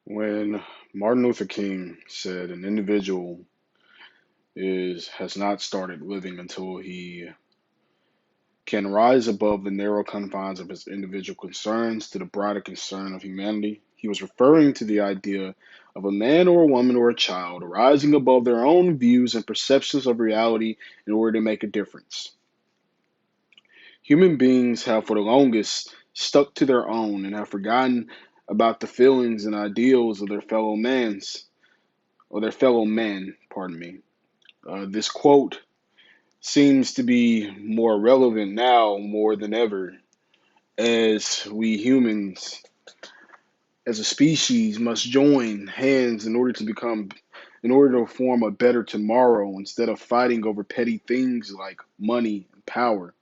When Martin Luther King said an individual is has not started living until he can rise above the narrow confines of his individual concerns to the broader concern of humanity, he was referring to the idea of a man or a woman or a child rising above their own views and perceptions of reality in order to make a difference. Human beings have for the longest stuck to their own and have forgotten about the feelings and ideals of their fellow men, pardon me. This quote seems to be more relevant now more than ever, as we humans, as a species, must join hands in order to form a better tomorrow instead of fighting over petty things like money and power.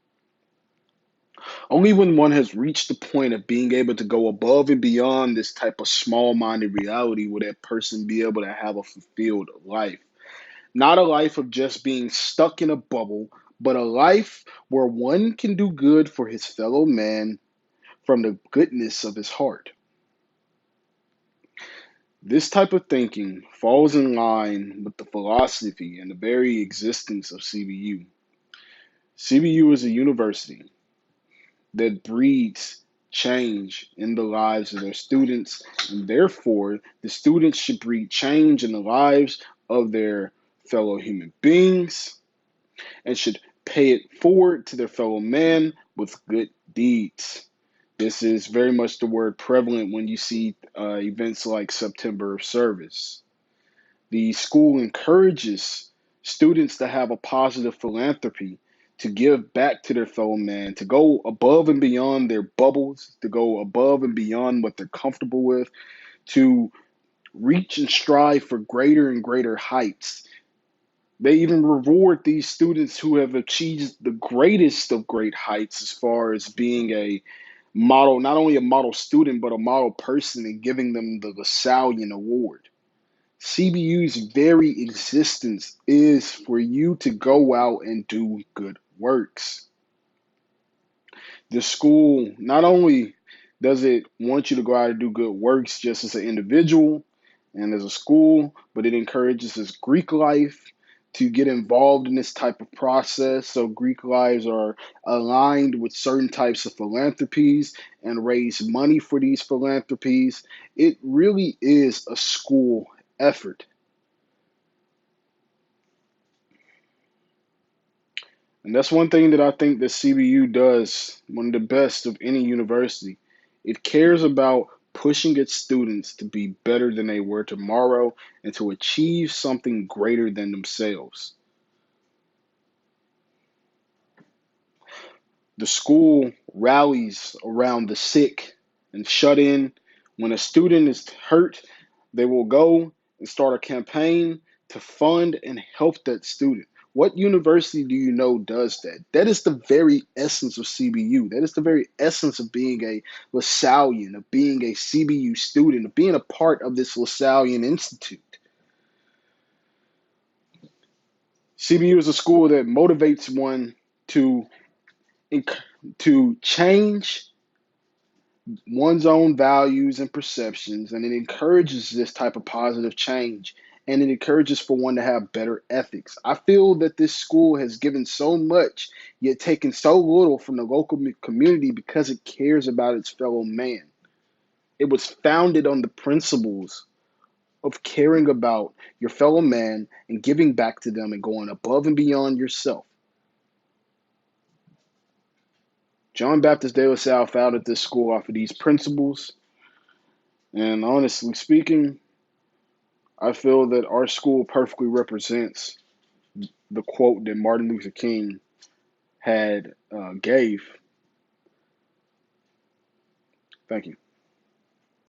Only when one has reached the point of being able to go above and beyond this type of small minded reality will that person be able to have a fulfilled life. Not a life of just being stuck in a bubble, but a life where one can do good for his fellow man from the goodness of his heart. This type of thinking falls in line with the philosophy and the very existence of CBU. CBU is a university that breeds change in the lives of their students, and therefore, the students should breed change in the lives of their fellow human beings and should pay it forward to their fellow man with good deeds. This is very much the word prevalent when you see events like September of Service. The school encourages students to have a positive philanthropy, to give back to their fellow man, to go above and beyond their bubbles, to go above and beyond what they're comfortable with, to reach and strive for greater and greater heights. They even reward these students who have achieved the greatest of great heights as far as being a model, not only a model student, but a model person, and giving them the Lasallian Award. CBU's very existence is for you to go out and do good works. The school not only does it want you to go out and do good works just as an individual and as a school, but it encourages this Greek life to get involved in this type of process. So Greek lives are aligned with certain types of philanthropies and raise money for these philanthropies. It really is a school effort. And that's one thing that I think that CBU does, one of the best of any university. It cares about pushing its students to be better than they were tomorrow and to achieve something greater than themselves. The school rallies around the sick and shut in. When a student is hurt, they will go and start a campaign to fund and help that student. What university do you know does that? That is the very essence of CBU. That is the very essence of being a Lasallian, of being a CBU student, of being a part of this Lasallian Institute. CBU is a school that motivates one to to change one's own values and perceptions, and it encourages this type of positive change, and it encourages for one to have better ethics. I feel that this school has given so much yet taken so little from the local community because it cares about its fellow man. It was founded on the principles of caring about your fellow man and giving back to them and going above and beyond yourself. John Baptist de La Salle founded this school off of these principles, and honestly speaking, I feel that our school perfectly represents the quote that Martin Luther King had gave. Thank you.